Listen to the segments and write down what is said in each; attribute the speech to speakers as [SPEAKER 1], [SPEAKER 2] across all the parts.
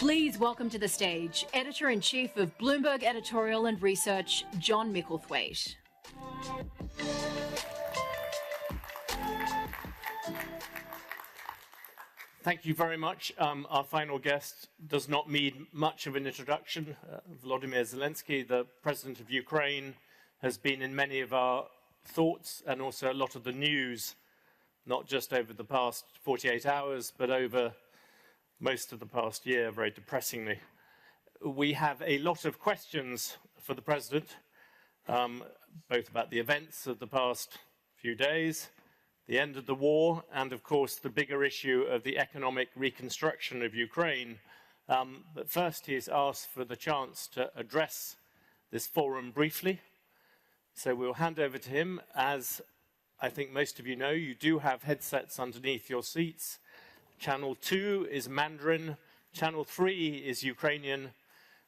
[SPEAKER 1] Please welcome to the stage Editor-in-Chief of Bloomberg Editorial and Research, John Micklethwait.
[SPEAKER 2] Thank you very much. Our final guest does not need much of an introduction. Volodymyr Zelenskiy, the President of Ukraine, has been in many of our thoughts and also a lot of the news, not just over the past 48 hours, but over most of the past year, very depressingly. We have a lot of questions for the President, both about the events of the past few days, the end of the war, and of course the bigger issue of the economic reconstruction of Ukraine. But first he has asked for the chance to address this forum briefly. So we'll hand over to him. As I think most of you know, you do have headsets underneath your seats. Channel 2 is Mandarin, Channel 3 is Ukrainian,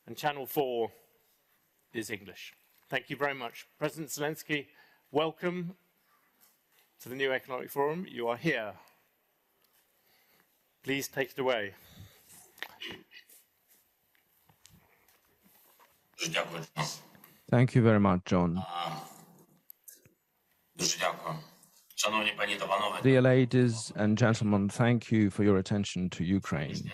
[SPEAKER 2] and Channel 4 is English. Thank you very much. President Zelenskyy, welcome to the New Economic Forum. You are here. Please take it away.
[SPEAKER 3] Thank you very much, John. Dear ladies and gentlemen, thank you for your attention to Ukraine.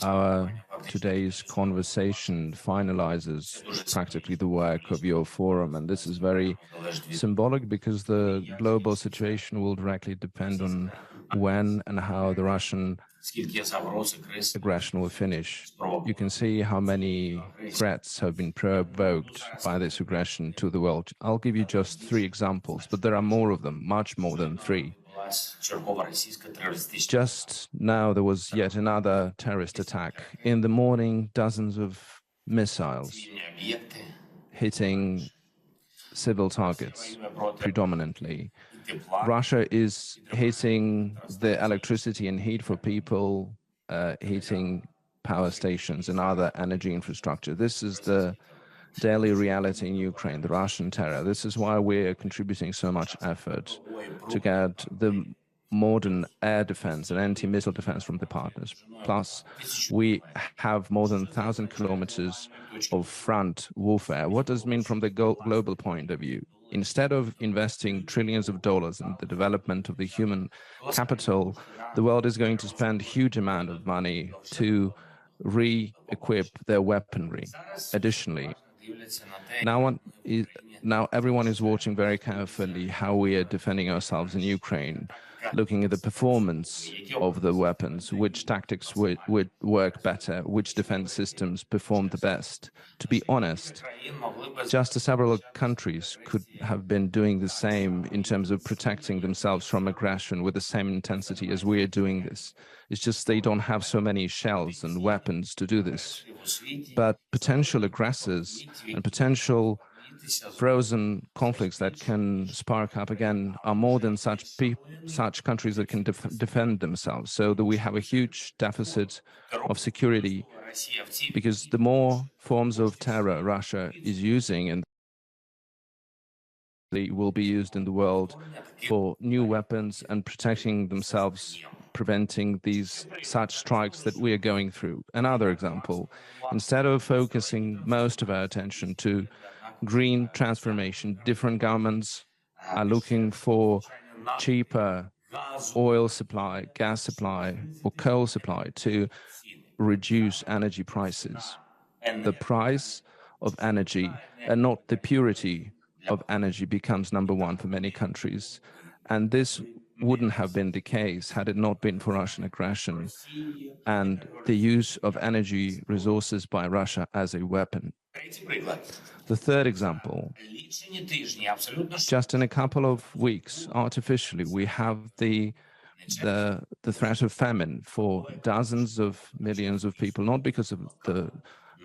[SPEAKER 3] Our today's conversation finalizes practically the work of your forum, and this is very symbolic because the global situation will directly depend on when and how the Russian aggression will finish. You can see how many threats have been provoked by this aggression to the world. I'll give you just 3 examples, but there are more of them, much more than 3. Just now there was yet another terrorist attack. In the morning, dozens of missiles hitting civil targets predominantly. Russia is hitting the electricity and heat for people, hitting power stations and other energy infrastructure. This is the daily reality in Ukraine, the Russian terror. This is why we're contributing so much effort to get the modern air defense and anti-missile defense from the partners. Plus, we have more than 1,000 kilometers of front warfare. What does it mean from the global point of view? Instead of investing trillions of dollars in the development of the human capital, the world is going to spend a huge amount of money to re-equip their weaponry. Additionally, now everyone is watching very carefully how we are defending ourselves in Ukraine, looking at the performance of the weapons, which tactics would work better, which defense systems perform the best. To be honest, just several countries could have been doing the same in terms of protecting themselves from aggression with the same intensity as we are doing this. It's just they don't have so many shells and weapons to do this. But potential aggressors and potential frozen conflicts that can spark up again are more than such countries that can defend themselves. So that we have a huge deficit of security because the more forms of terror Russia is using, and they will be used in the world for new weapons and protecting themselves, preventing these such strikes that we are going through. Another example, instead of focusing most of our attention to green transformation, different governments are looking for cheaper oil supply, gas supply, or coal supply to reduce energy prices. The price of energy and not the purity of energy becomes number 1 for many countries. And this wouldn't have been the case had it not been for Russian aggression and the use of energy resources by Russia as a weapon. The third example, just in a couple of weeks, artificially, we have the threat of famine for dozens of millions of people, not because of the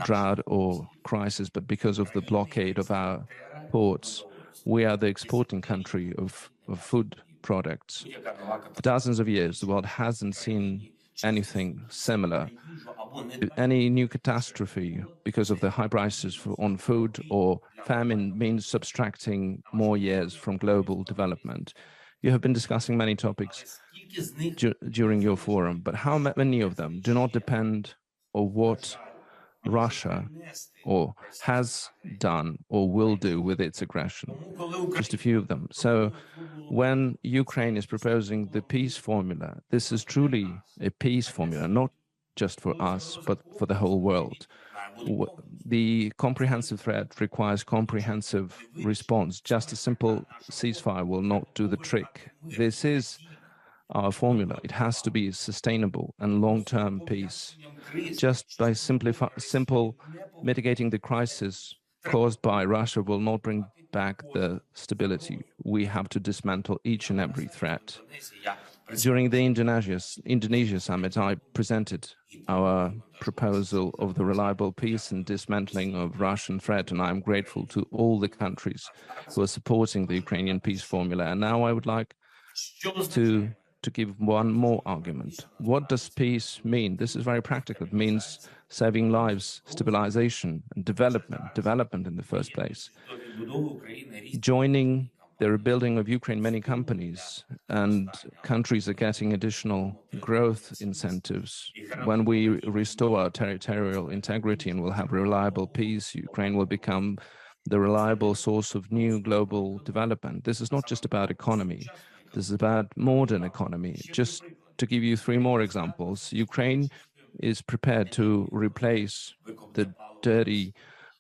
[SPEAKER 3] drought or crisis, but because of the blockade of our ports. We are the exporting country of food products. For dozens of years, the world hasn't seen anything similar. Any new catastrophe because of the high prices on food or famine means subtracting more years from global development. You have been discussing many topics during your forum, but how many of them do not depend of what Russia or has done or will do with its aggression. Just a few of them. So when Ukraine is proposing the peace formula, this is truly a peace formula, not just for us, but for the whole world. The comprehensive threat requires comprehensive response. Just a simple ceasefire will not do the trick. This is our formula. It has to be sustainable and long-term peace. Just by simple mitigating the crisis caused by Russia will not bring back the stability. We have to dismantle each and every threat. During the Indonesia summit, I presented our proposal of the reliable peace and dismantling of Russian threat, and I'm grateful to all the countries who are supporting the Ukrainian peace formula. And now I would like to give one more argument. What does peace mean? This is very practical. It means saving lives, stabilization, and development in the first place. Joining the rebuilding of Ukraine, many companies and countries are getting additional growth incentives. When we restore our territorial integrity and will have reliable peace, Ukraine will become the reliable source of new global development. This is not just about economy. This is about modern economy. Just to give you three more examples, Ukraine is prepared to replace the dirty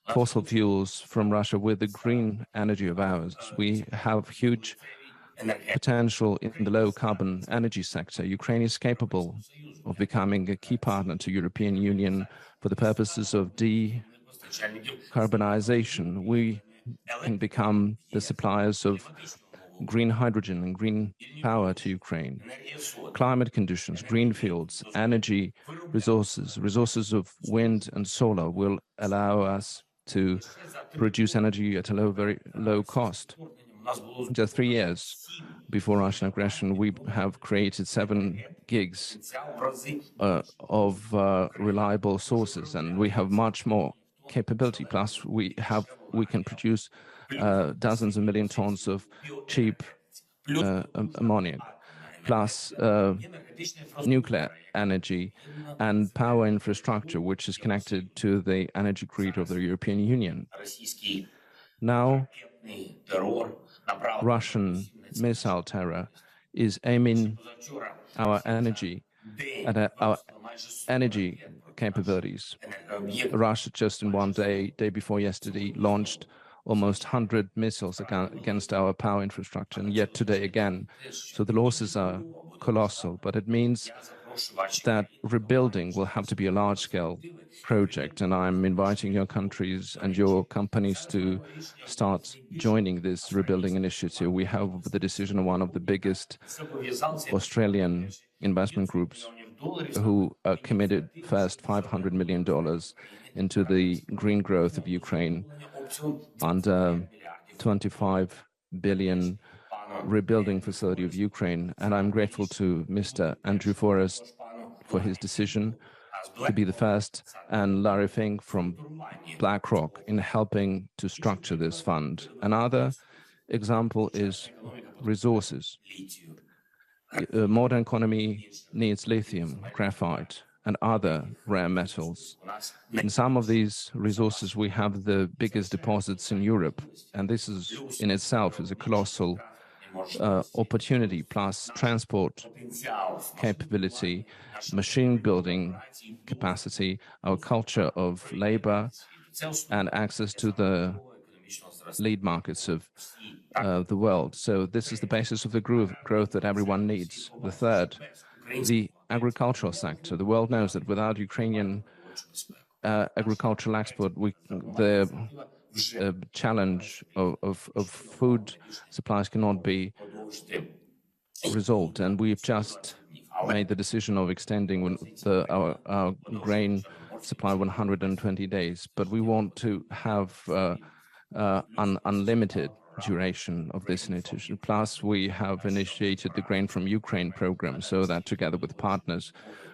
[SPEAKER 3] fossil fuels from Russia with the green energy of ours. We have huge potential in the low-carbon energy sector. Ukraine is capable of becoming a key partner to European Union for the purposes of decarbonization. We can become the suppliers of green hydrogen and green power to Ukraine. Climate conditions, green fields, energy resources of wind and solar will allow us to produce energy at a very low cost. Just 3 years before Russian aggression, we have created 7 gigs of reliable sources, and we have much more capability. Plus, we can produce dozens of million tons of cheap ammonia, plus nuclear energy and power infrastructure, which is connected to the energy grid of the European Union. Now, Russian missile terror is aiming our energy at our energy capabilities. Russia just in one day before yesterday, launched almost 100 missiles against our power infrastructure, and yet today again. So the losses are colossal, but it means that rebuilding will have to be a large-scale project, and I'm inviting your countries and your companies to start joining this rebuilding initiative. We have the decision of one of the biggest Australian investment groups who committed first $500 million into the green growth of Ukraine under 25 billion rebuilding facility of Ukraine. And I'm grateful to Mr. Andrew Forrest for his decision to be the first, and Larry Fink from BlackRock in helping to structure this fund. Another example is resources. A modern economy needs lithium, graphite, and other rare metals. In some of these resources, we have the biggest deposits in Europe, and this is in itself is a colossal opportunity, plus transport capability, machine building capacity, our culture of labor, and access to the lead markets of the world. So this is the basis of the growth that everyone needs. The third, the agricultural sector. The world knows that without Ukrainian agricultural export, the challenge of food supplies cannot be resolved. And we've just made the decision of extending our grain supply 120 days, but we want to have unlimited duration of this initiative. Plus, we have initiated the Grain from Ukraine program so that together with partners,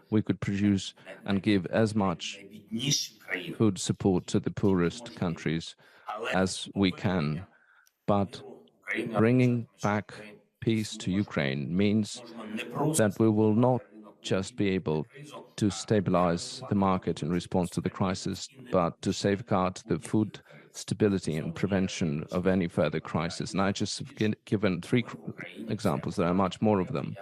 [SPEAKER 3] we could produce and give as much food support to the poorest countries as we can. But bringing back peace to Ukraine means that we will not just be able to stabilize the market in response to the crisis, but to safeguard the food stability and prevention of any further crisis. And I just have given three examples. There are much more of them.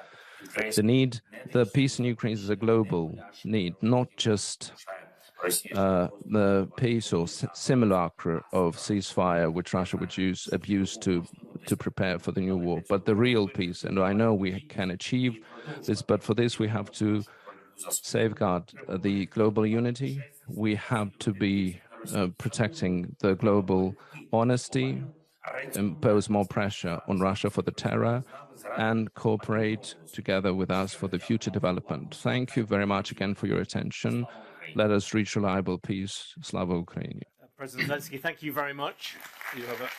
[SPEAKER 3] The peace in Ukraine is a global need, not just the peace or simulacra of ceasefire, which Russia would abuse to prepare for the new war, but the real peace. And I know we can achieve this, but for this we have to safeguard the global unity. We have to be protecting the global honesty, impose more pressure on Russia for the terror, and cooperate together with us for the future development. Thank you very much again for your attention. Let us reach reliable peace. Slava Ukraini.
[SPEAKER 2] President Zelensky, thank you very much. You have a...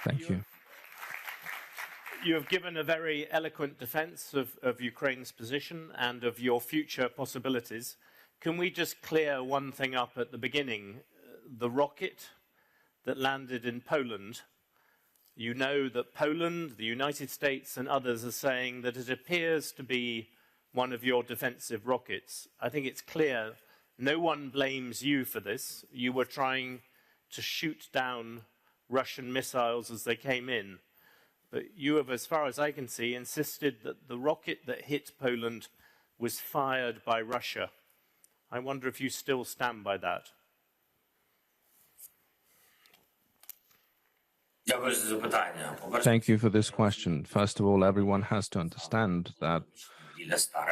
[SPEAKER 3] Thank you.
[SPEAKER 2] You have given a very eloquent defense of Ukraine's position and of your future possibilities. Can we just clear one thing up at the beginning? The rocket that landed in Poland, you know that Poland, the United States and others are saying that it appears to be one of your defensive rockets. I think it's clear no one blames you for this. You were trying to shoot down Russian missiles as they came in. But you have, as far as I can see, insisted that the rocket that hit Poland was fired by Russia. I wonder if you still stand by that.
[SPEAKER 3] Thank you for this question. First of all, everyone has to understand that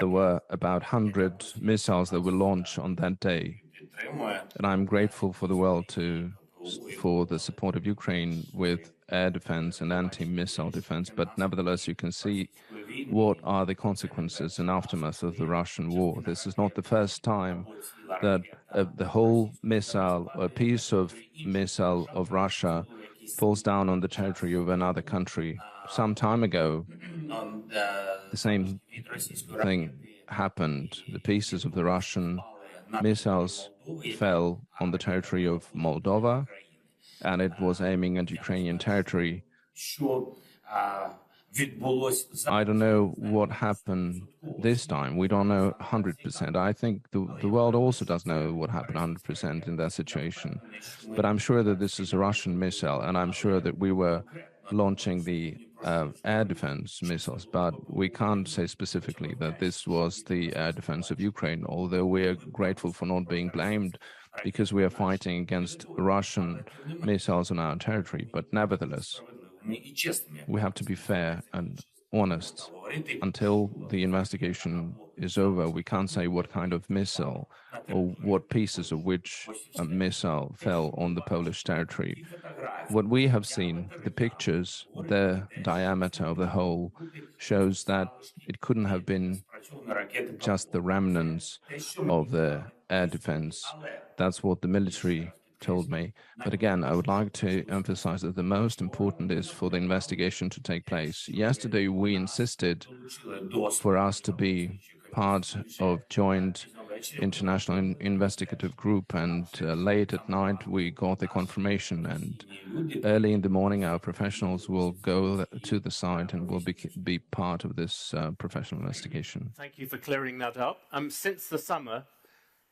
[SPEAKER 3] there were about 100 missiles that were launched on that day. And I'm grateful for the world for the support of Ukraine with air defense and anti-missile defense. But nevertheless, you can see what are the consequences and aftermath of the Russian war. This is not the first time that the whole missile, a piece of missile of Russia falls down on the territory of another country. Some time ago, the same thing happened. The pieces of the Russian missiles fell on the territory of Moldova, and it was aiming at Ukrainian territory. I don't know what happened this time. We don't know 100%. I think the world also doesn't know what happened 100% in that situation. But I'm sure that this is a Russian missile, and I'm sure that we were launching the air defense missiles, but we can't say specifically that this was the air defense of Ukraine, although we are grateful for not being blamed because we are fighting against Russian missiles on our territory. But nevertheless, we have to be fair and honest. Until the investigation is over, we can't say what kind of missile or what pieces of which missile fell on the Polish territory. What we have seen, the pictures, the diameter of the hole, shows that it couldn't have been just the remnants of the air defense. That's what the military told me. But again, I would like to emphasize that the most important is for the investigation to take place. Yesterday, we insisted for us to be part of joint international investigative group, and late at night we got the confirmation, and early in the morning our professionals will go to the site and will be part of this professional investigation.
[SPEAKER 2] Thank you for clearing that up. Since the summer,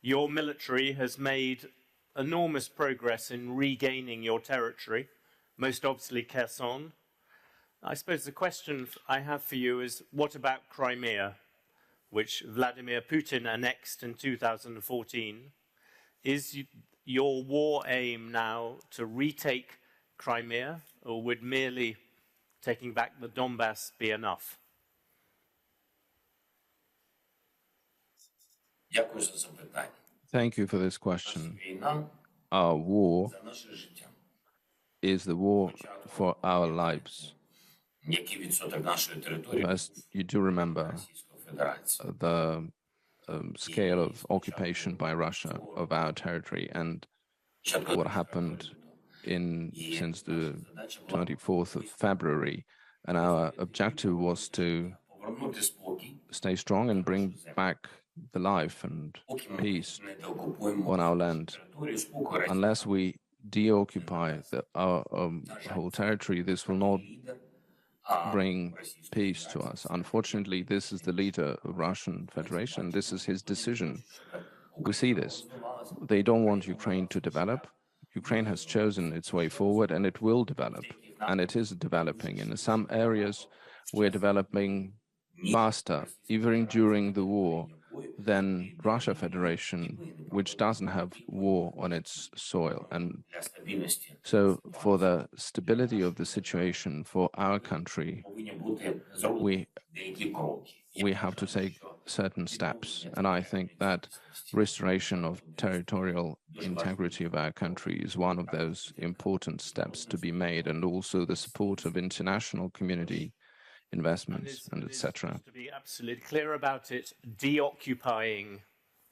[SPEAKER 2] your military has made enormous progress in regaining your territory, most obviously Kherson. I suppose the question I have for you is, what about Crimea, which Vladimir Putin annexed in 2014? Is your war aim now to retake Crimea, or would merely taking back the Donbass be enough?
[SPEAKER 3] Thank you for this question. Our war is the war for our lives. As you do remember, the scale of occupation by Russia of our territory and what happened since the 24th of February. And our objective was to stay strong and bring back the life and peace on our land. Unless we deoccupy our whole territory, this will not bring peace to us. Unfortunately, this is the leader of Russian Federation. This is his decision. We see this. They don't want Ukraine to develop. Ukraine has chosen its way forward, and it will develop. And it is developing. In some areas, we're developing faster, even during the war, than Russia Federation, which doesn't have war on its soil. And so for the stability of the situation for our country, we have to take certain steps. And I think that restoration of territorial integrity of our country is one of those important steps to be made, and also the support of international community investments and etc.
[SPEAKER 2] To be absolutely clear about it, deoccupying,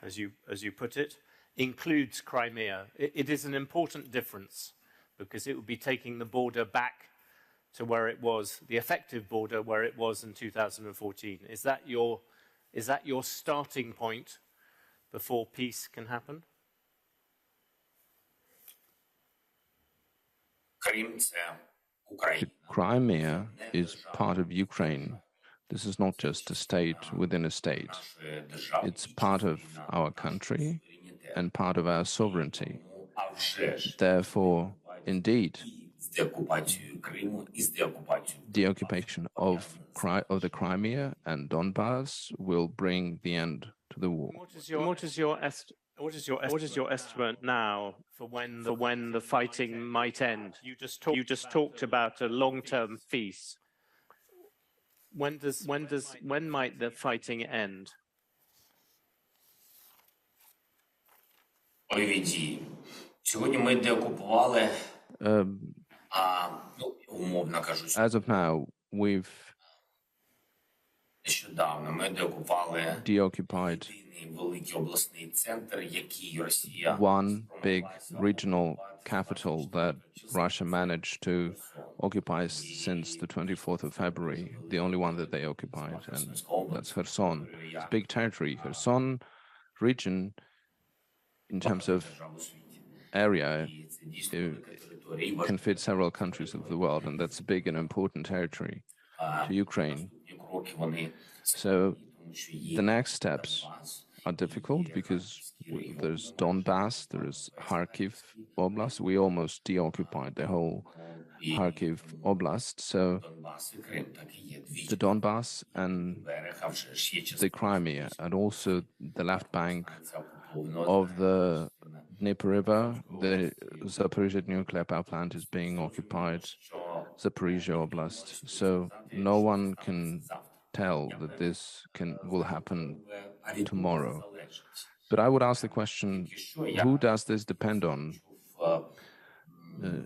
[SPEAKER 2] as you put it, includes Crimea. It is an important difference, because it would be taking the border back to where it was, the effective border where it was in 2014. Is that your starting point before peace can happen?
[SPEAKER 3] Crimea is part of Ukraine. This is not just a state within a state. It's part of our country and part of our sovereignty. Therefore, indeed, the occupation of the Crimea and Donbass will bring the end to the war.
[SPEAKER 2] What is your estimate now for when the fighting might end? You just talked about a long-term peace. When might the fighting end?
[SPEAKER 3] As of now, we've deoccupied one big regional capital that Russia managed to occupy since the 24th of February, the only one that they occupied, and that's Kherson. It's a big territory. Kherson region, in terms of area, can fit several countries of the world, and that's a big and important territory to Ukraine. So the next steps are difficult because there's Donbass, there's Kharkiv Oblast. We almost deoccupied the whole Kharkiv Oblast. So the Donbass and the Crimea, and also the left bank of the Dnieper River, the Zaporizhzhia nuclear power plant is being occupied, Zaporizhzhia Oblast. So no one can tell that this will happen tomorrow. But I would ask the question, who does this depend on?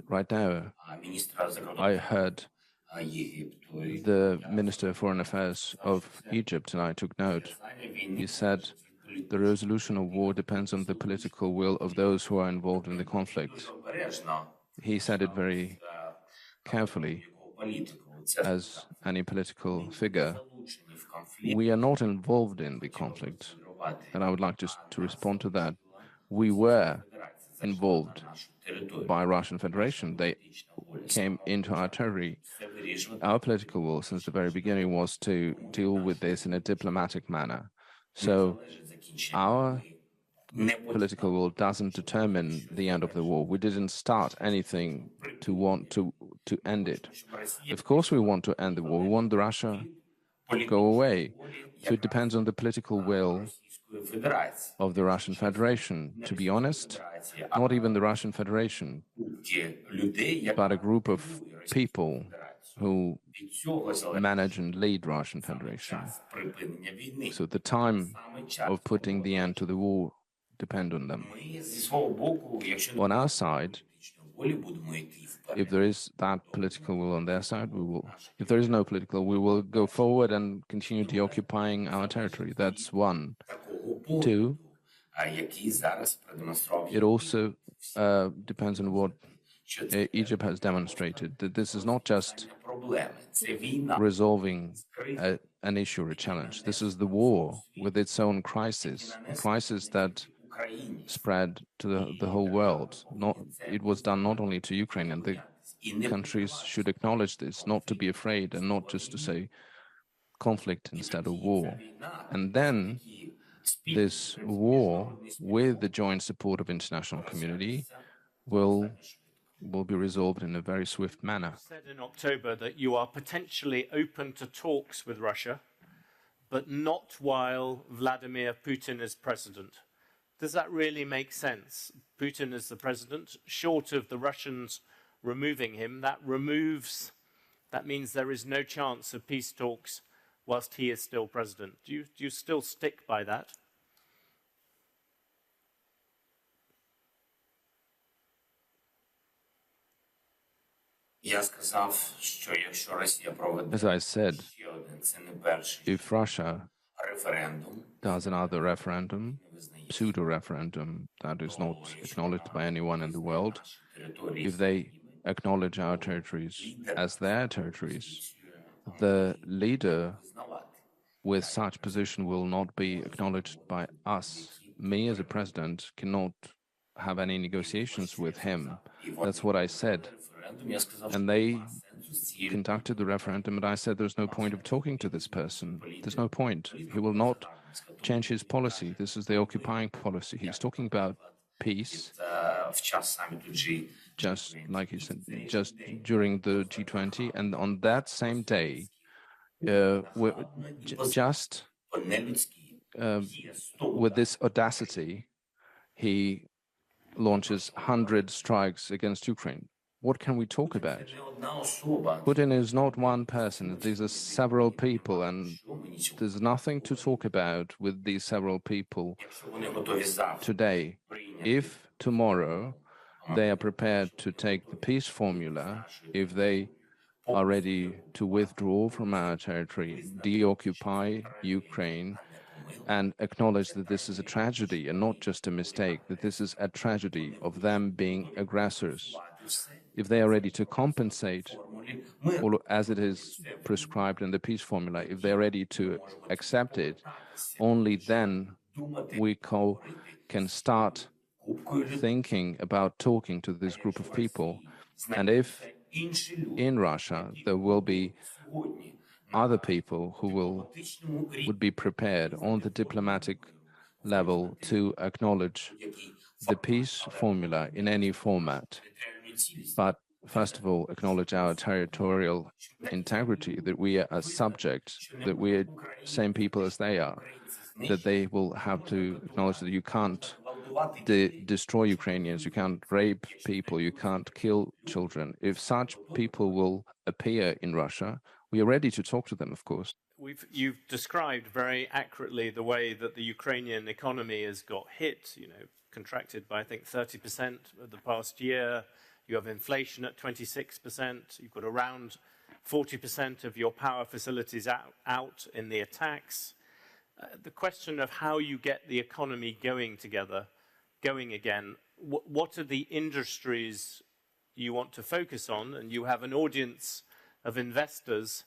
[SPEAKER 3] Right now, I heard the Minister of Foreign Affairs of Egypt, and I took note. He said, the resolution of war depends on the political will of those who are involved in the conflict. He said it very carefully, as any political figure. We are not involved in the conflict, and I would like just to respond to that. We were involved by Russian Federation. They came into our territory. Our political will since the very beginning was to deal with this in a diplomatic manner. So our political will doesn't determine the end of the war. We didn't start anything to want to end it. Of course we want to end the war. We want the Russia to go away. So it depends on the political will of the Russian Federation. To be honest, not even the Russian Federation, but a group of people who manage and lead Russian Federation. So the time of putting the end to the war depend on them. On our side, if there is that political will on their side, we will. If there is no political, we will go forward and continue deoccupying our territory. That's one. Two, it also depends on what Egypt has demonstrated, that this is not just resolving an issue or a challenge. This is the war with its own crisis, a crisis that spread to the whole world. It was done not only to Ukraine, and the countries should acknowledge this, not to be afraid and not just to say conflict instead of war. And then this war, with the joint support of international community, will be resolved in a very swift manner.
[SPEAKER 2] You said in October that you are potentially open to talks with Russia, but not while Vladimir Putin is president. Does that really make sense? Putin is the president, short of the Russians removing him. That means there is no chance of peace talks whilst he is still president. Do you still stick by that?
[SPEAKER 3] As I said, if Russia does another referendum, pseudo-referendum that is not acknowledged by anyone in the world, if they acknowledge our territories as their territories, the leader with such position will not be acknowledged by us. Me as a president cannot have any negotiations with him. That's what I said. And they conducted the referendum, and I said there's no point of talking to this person. There's no point. He will not change his policy. This is the occupying policy. He's talking about peace, just like he said, just during the G20, and on that same day, just with this audacity, he launches 100 strikes against Ukraine. What can we talk about? Putin is not one person. These are several people, and there's nothing to talk about with these several people today. If tomorrow they are prepared to take the peace formula, if they are ready to withdraw from our territory, deoccupy Ukraine, and acknowledge that this is a tragedy and not just a mistake, that this is a tragedy of them being aggressors. If they are ready to compensate, or as it is prescribed in the peace formula, if they are ready to accept it, only then we can start thinking about talking to this group of people. And if in Russia there will be other people who would be prepared on the diplomatic level to acknowledge the peace formula in any format, but first of all acknowledge our territorial integrity, that we are a subject, that we are same people as they are, that they will have to acknowledge that you can't destroy Ukrainians, you can't rape people, you can't kill children. If such people will appear in Russia, we are ready to talk to them, of course.
[SPEAKER 2] You've described very accurately the way that the Ukrainian economy has got hit, contracted by, I think, 30% of the past year. You have inflation at 26%. You've got around 40% of your power facilities out in the attacks. The question of how you get the economy going again, what are the industries you want to focus on? And you have an audience of investors.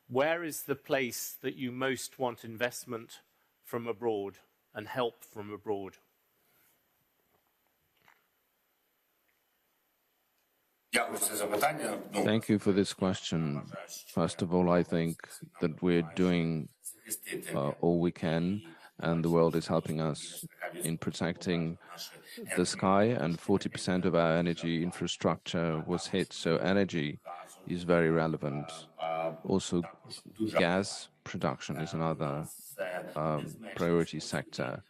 [SPEAKER 2] Where is the place that you most want investment from abroad and help from abroad?
[SPEAKER 3] Thank you for this question. First of all, I think that we're doing all we can, and the world is helping us in protecting the sky, and 40% of our energy infrastructure was hit, so energy is very relevant. Also, gas production is another priority sector.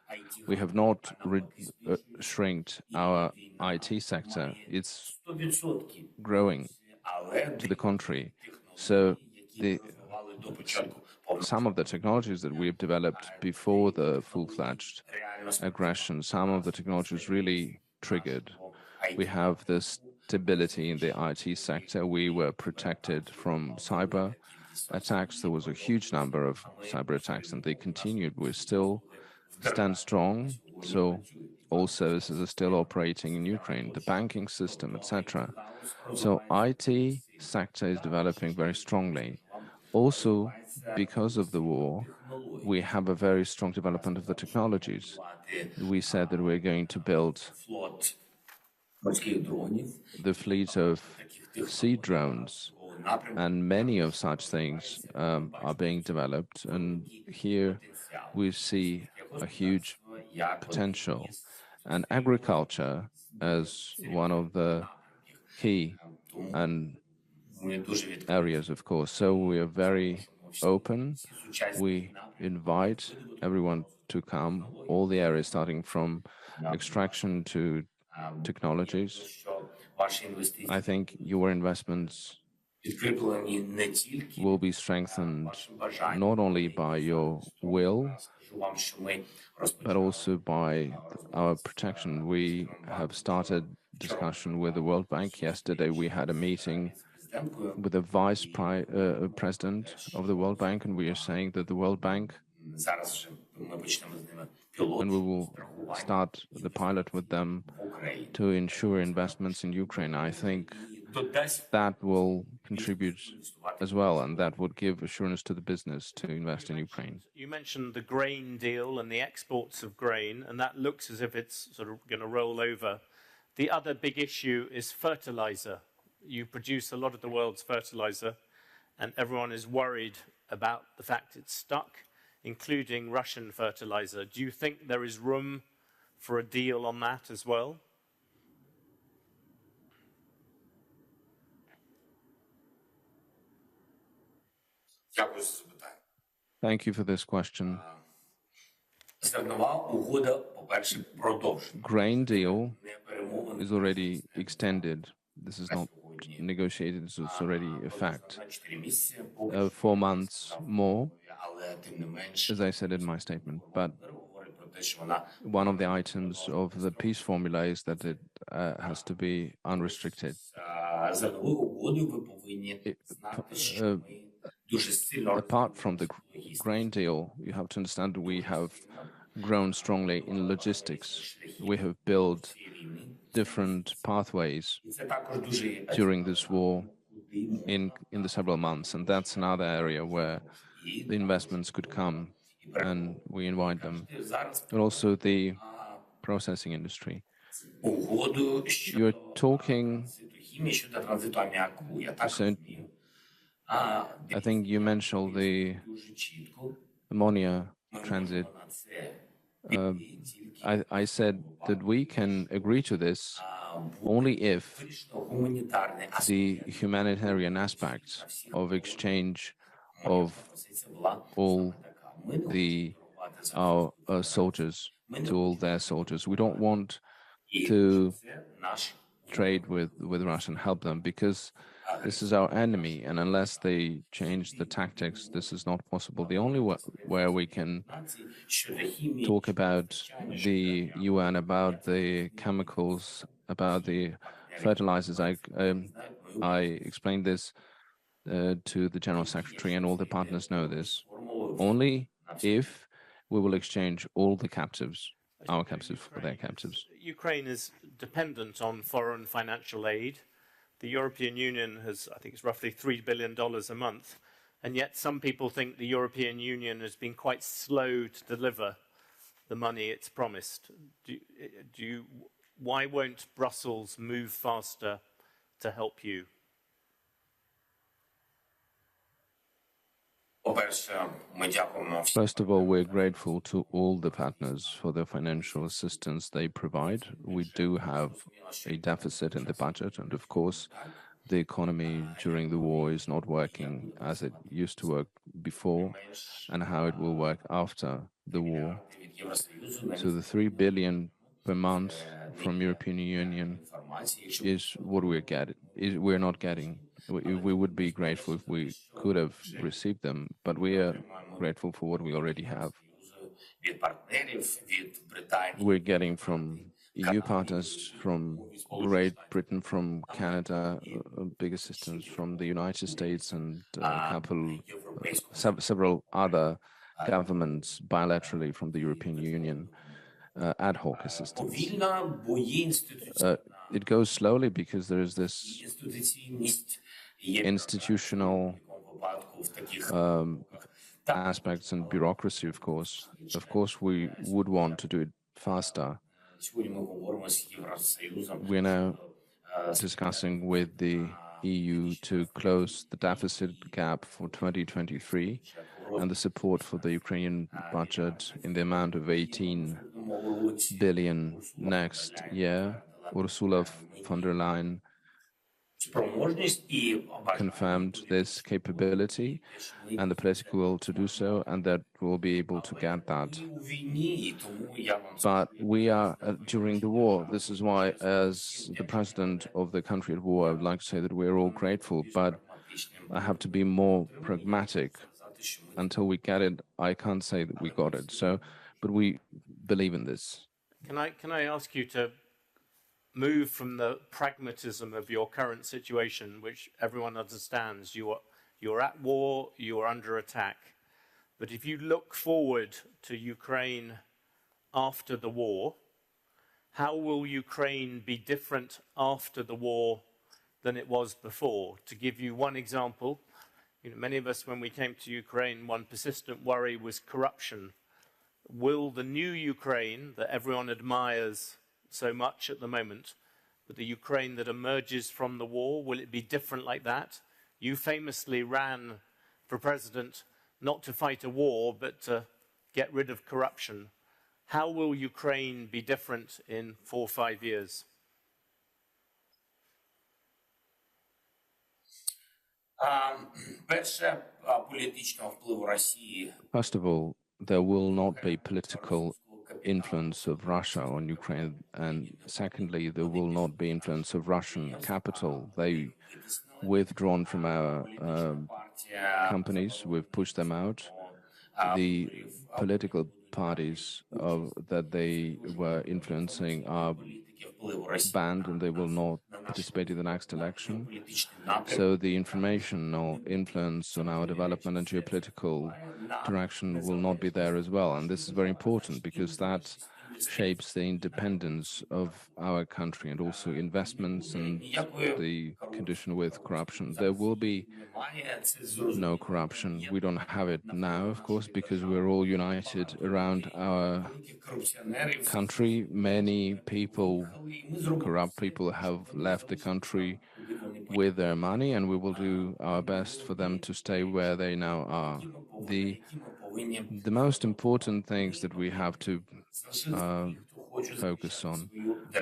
[SPEAKER 3] We have not shrinked our IT sector. It's growing, to the contrary. So some of the technologies that we've developed before the full-fledged aggression, some of the technologies really triggered. We have the stability in the IT sector. We were protected from cyber attacks. There was a huge number of cyber attacks, and they continued. We still stand strong. So all services are still operating in Ukraine, the banking system, etc. So IT sector is developing very strongly. Also, because of the war, we have a very strong development of the technologies. We said that we're going to build the fleet of sea drones, and many of such things are being developed. And here we see a huge potential. And agriculture as one of the key and areas, of course. So we are very open. We invite everyone to come, all the areas starting from extraction to technologies. I think your investments will be strengthened not only by your will, but also by our protection. We have started discussion with the World Bank. Yesterday we had a meeting with the vice president of the World Bank, and we are saying that the World Bank, and we will start the pilot with them to ensure investments in Ukraine. I think that will contribute as well, and that would give assurance to the business to invest in Ukraine.
[SPEAKER 2] You mentioned the grain deal and the exports of grain, and that looks as if it's sort of going to roll over. The other big issue is fertilizer. You produce a lot of the world's fertilizer, and everyone is worried about the fact it's stuck, including Russian fertilizer. Do you think there is room for a deal on that as well?
[SPEAKER 3] Thank you for this question. Grain deal is already extended. This is not negotiated, it's already a fact. 4 months more, as I said in my statement, but one of the items of the peace formula is that it has to be unrestricted. Apart from the grain deal, you have to understand we have grown strongly in logistics. We have built different pathways during this war in the several months, and that's another area where the investments could come, and we invite them. And also the processing industry. You're talking, so I think you mentioned the ammonia transit. I said that we can agree to this only if the humanitarian aspects of exchange of all our soldiers to all their soldiers. We don't want to trade with Russia and help them, because this is our enemy, and unless they change the tactics, this is not possible. The only where we can talk about the UN, about the chemicals, about the fertilizers, I explained this to the General Secretary, and all the partners know this. Only if we will exchange all the captives, our captives for their captives.
[SPEAKER 2] Ukraine is dependent on foreign financial aid. The European Union has, I think it's roughly $3 billion a month, and yet some people think the European Union has been quite slow to deliver the money it's promised. Why won't Brussels move faster to help you?
[SPEAKER 3] First of all, we're grateful to all the partners for the financial assistance they provide. We do have a deficit in the budget, and of course, the economy during the war is not working as it used to work before, and how it will work after the war. So the 3 billion per month from European Union is what we're getting. We're not getting. We would be grateful if we could have received them, but we are grateful for what we already have. We're getting from EU partners, from Great Britain, from Canada, big assistance from the United States, and several other governments bilaterally from the European Union, ad hoc assistance. It goes slowly because there is this institutional aspects and bureaucracy, of course. Of course, we would want to do it faster. We're now discussing with the EU to close the deficit gap for 2023 and the support for the Ukrainian budget in the amount of 18 billion next year. Ursula von der Leyen confirmed this capability and the political will to do so, and that we'll be able to get that. But we are during the war. This is why, as the president of the country at war, I would like to say that we're all grateful, but I have to be more pragmatic. Until we get it, I can't say that we got it. So, but we believe in this.
[SPEAKER 2] Can I ask you to move from the pragmatism of your current situation, which everyone understands? You're at war, you're under attack. But if you look forward to Ukraine after the war, how will Ukraine be different after the war than it was before? To give you one example, many of us, when we came to Ukraine, one persistent worry was corruption. Will the new Ukraine that everyone admires so much at the moment, but the Ukraine that emerges from the war, will it be different like that? You famously ran for president not to fight a war, but to get rid of corruption. How will Ukraine be different in 4 or 5 years?
[SPEAKER 3] First of all, there will not be political influence of Russia on Ukraine, and secondly, there will not be influence of Russian capital. They withdrawn from our companies. We've pushed them out. The political parties that they were influencing are banned, and they will not participate in the next election. So the information or influence on our development and geopolitical direction will not be there as well. And this is very important because that shapes the independence of our country and also investments and the condition with corruption. There will be no corruption. We don't have it now, of course, because we're all united around our country. Many people, corrupt people, have left the country with their money, and we will do our best for them to stay where they now are. The most important things that we have to focus on,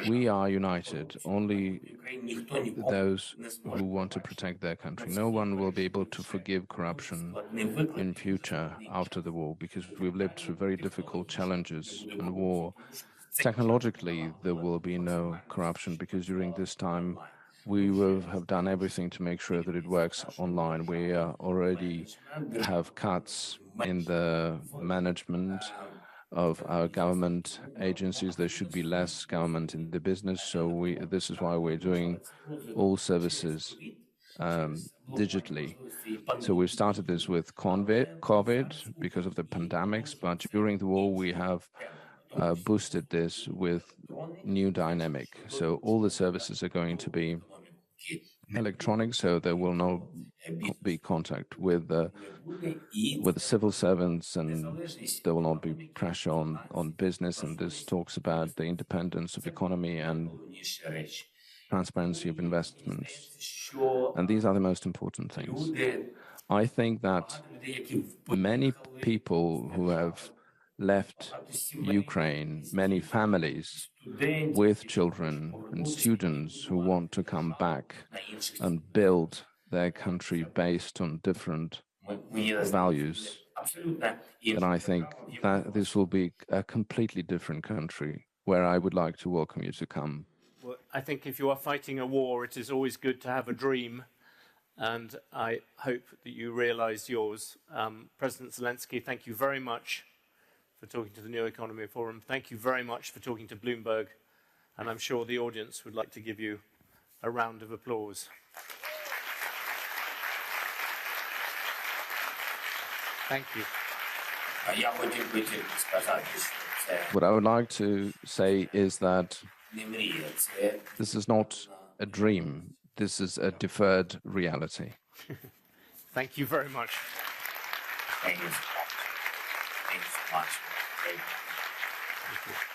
[SPEAKER 3] we are united. Only those who want to protect their country. No one will be able to forgive corruption in future after the war, because we've lived through very difficult challenges and war. Technologically, there will be no corruption, because during this time we will have done everything to make sure that it works online. We already have cuts in the management of our government agencies. There should be less government in the business. So this is why we're doing all services digitally. So we've started this with COVID because of the pandemics, but during the war we have boosted this with new dynamic. So all the services are going to be electronic, so there will not be contact with the civil servants, and there will not be pressure on business. And this talks about the independence of economy and transparency of investments. And these are the most important things. I think that many people who have left Ukraine, many families with children and students who want to come back and build their country based on different values. And I think that this will be a completely different country where I would like to welcome you to come.
[SPEAKER 2] Well, I think if you are fighting a war, it is always good to have a dream, and I hope that you realize yours. President Zelenskyy, thank you very much for talking to the New Economy Forum. Thank you very much for talking to Bloomberg, and I'm sure the audience would like to give you a round of applause. Thank you.
[SPEAKER 3] What I would like to say is that this is not a dream. This is a deferred reality.
[SPEAKER 2] Thank you very much.
[SPEAKER 4] Thank you so much. Thank you so much.